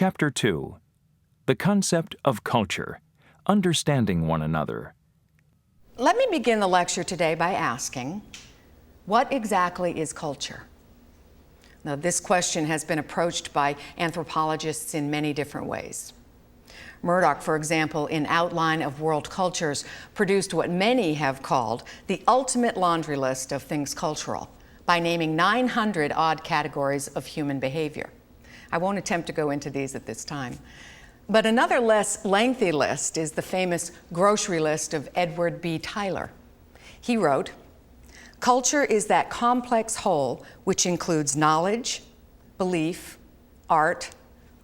Chapter 2. The Concept of Culture, Understanding One Another. Let me begin the lecture today by asking, what exactly is culture? Now, this question has been approached by anthropologists in many different ways. Murdoch, for example, in Outline of World Cultures, produced what many have called the ultimate laundry list of things cultural, by naming 900 odd categories of human behavior. I won't attempt to go into these at this time. But another less lengthy list is the famous grocery list of Edward B. Tyler. He wrote, "Culture is that complex whole which includes knowledge, belief, art,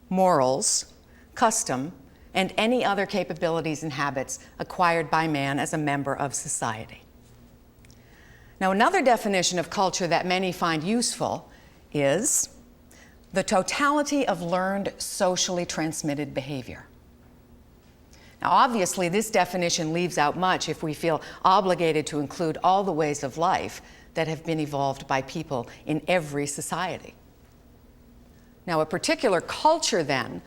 morals, custom, and any other capabilities and habits acquired by man as a member of society." Now, another definition of culture that many find useful is the totality of learned socially transmitted behavior. Now, obviously, this definition leaves out much if we feel obligated to include all the ways of life that have been evolved by people in every society. Now, a particular culture, then,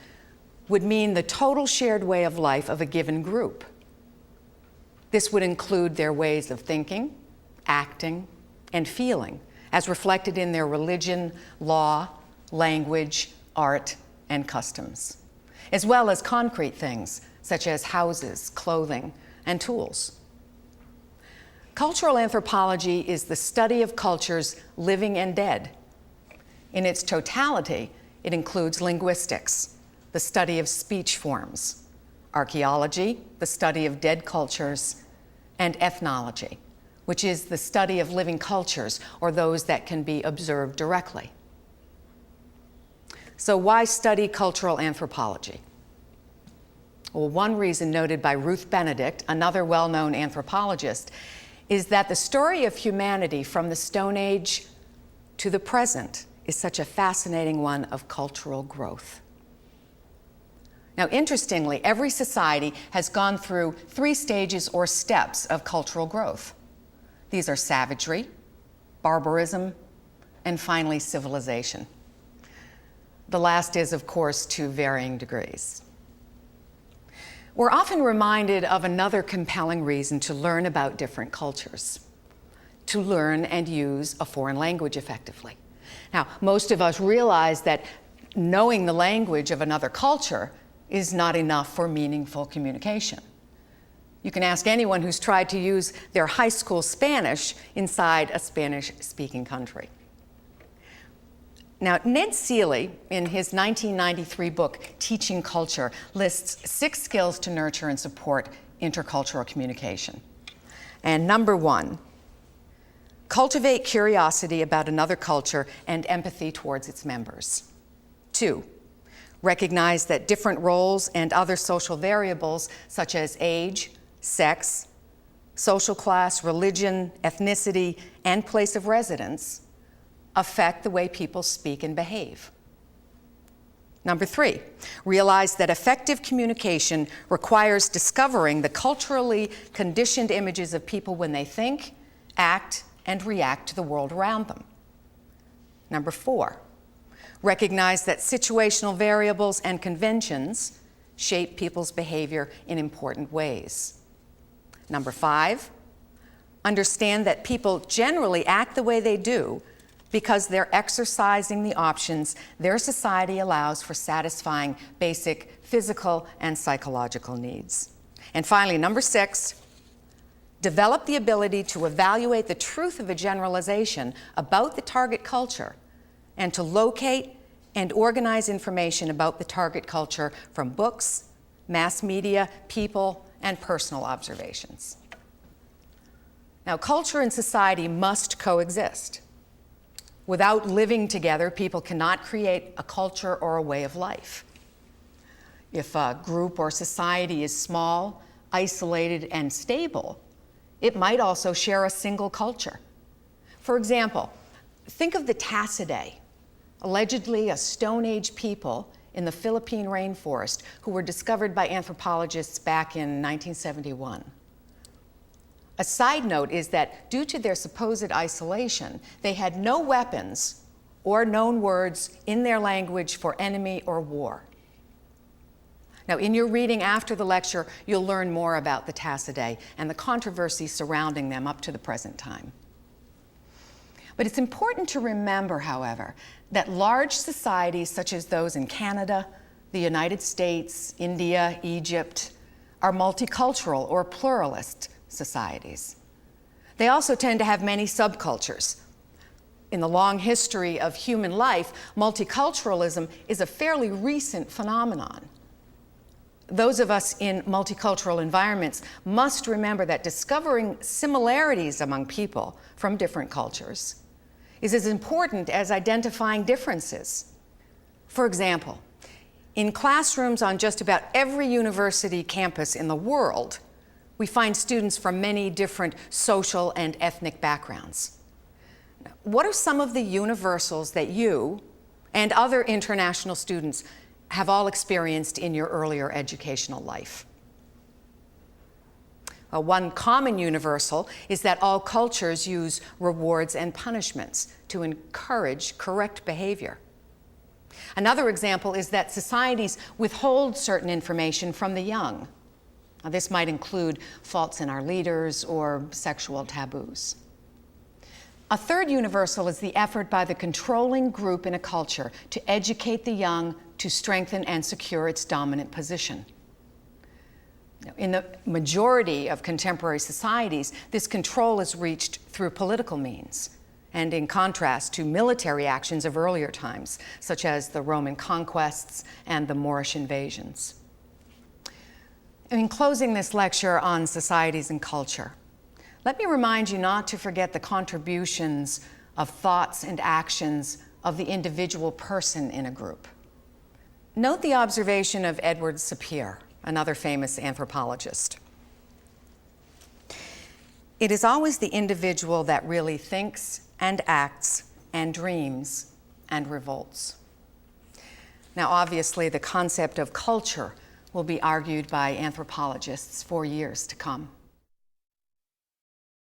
would mean the total shared way of life of a given group. This would include their ways of thinking, acting, and feeling, as reflected in their religion, law, language, art, and customs, as well as concrete things such as houses, clothing, and tools. Cultural anthropology is the study of cultures living and dead. In its totality, it includes linguistics, the study of speech forms, archaeology, the study of dead cultures, and ethnology, which is the study of living cultures or those that can be observed directly. So why study cultural anthropology? Well, one reason noted by Ruth Benedict, another well-known anthropologist, is that the story of humanity from the Stone Age to the present is such a fascinating one of cultural growth. Now, interestingly, every society has gone through 3 stages or steps of cultural growth. These are savagery, barbarism, and finally civilization. The last is, of course, to varying degrees. We're often reminded of another compelling reason to learn about different cultures, to learn and use a foreign language effectively. Now, most of us realize that knowing the language of another culture is not enough for meaningful communication. You can ask anyone who's tried to use their high school Spanish inside a Spanish-speaking country. Now, Ned Seeley, in his 1993 book, Teaching Culture, lists 6 skills to nurture and support intercultural communication. And number 1, cultivate curiosity about another culture and empathy towards its members. 2, recognize that different roles and other social variables, such as age, sex, social class, religion, ethnicity, and place of residence, affect the way people speak and behave. Number 3, realize that effective communication requires discovering the culturally conditioned images of people when they think, act, and react to the world around them. Number 4, recognize that situational variables and conventions shape people's behavior in important ways. Number 5, understand that people generally act the way they do because they're exercising the options their society allows for satisfying basic physical and psychological needs. And finally, number 6, develop the ability to evaluate the truth of a generalization about the target culture and to locate and organize information about the target culture from books, mass media, people, and personal observations. Now, culture and society must coexist. Without living together, people cannot create a culture or a way of life. If a group or society is small, isolated, and stable, it might also share a single culture. For example, think of the Tassidae, allegedly a Stone Age people in the Philippine rainforest who were discovered by anthropologists back in 1971. A side note is that due to their supposed isolation, they had no weapons or known words in their language for enemy or war. Now, in your reading after the lecture, you'll learn more about the Tassidae and the controversy surrounding them up to the present time. But it's important to remember, however, that large societies such as those in Canada, the United States, India, Egypt, are multicultural or pluralist societies. They also tend to have many subcultures. In the long history of human life, multiculturalism is a fairly recent phenomenon. Those of us in multicultural environments must remember that discovering similarities among people from different cultures is as important as identifying differences. For example, in classrooms on just about every university campus in the world, we find students from many different social and ethnic backgrounds. Now, what are some of the universals that you and other international students have all experienced in your earlier educational life? One common universal is that all cultures use rewards and punishments to encourage correct behavior. Another example is that societies withhold certain information from the young. Now, this might include faults in our leaders or sexual taboos. A third universal is the effort by the controlling group in a culture to educate the young to strengthen and secure its dominant position. In the majority of contemporary societies, this control is reached through political means, and in contrast to military actions of earlier times, such as the Roman conquests and the Moorish invasions. In closing this lecture on societies and culture, let me remind you not to forget the contributions of thoughts and actions of the individual person in a group. Note the observation of Edward Sapir, another famous anthropologist. It is always the individual that really thinks and acts and dreams and revolts. Now, obviously, the concept of culture will be argued by anthropologists for years to come.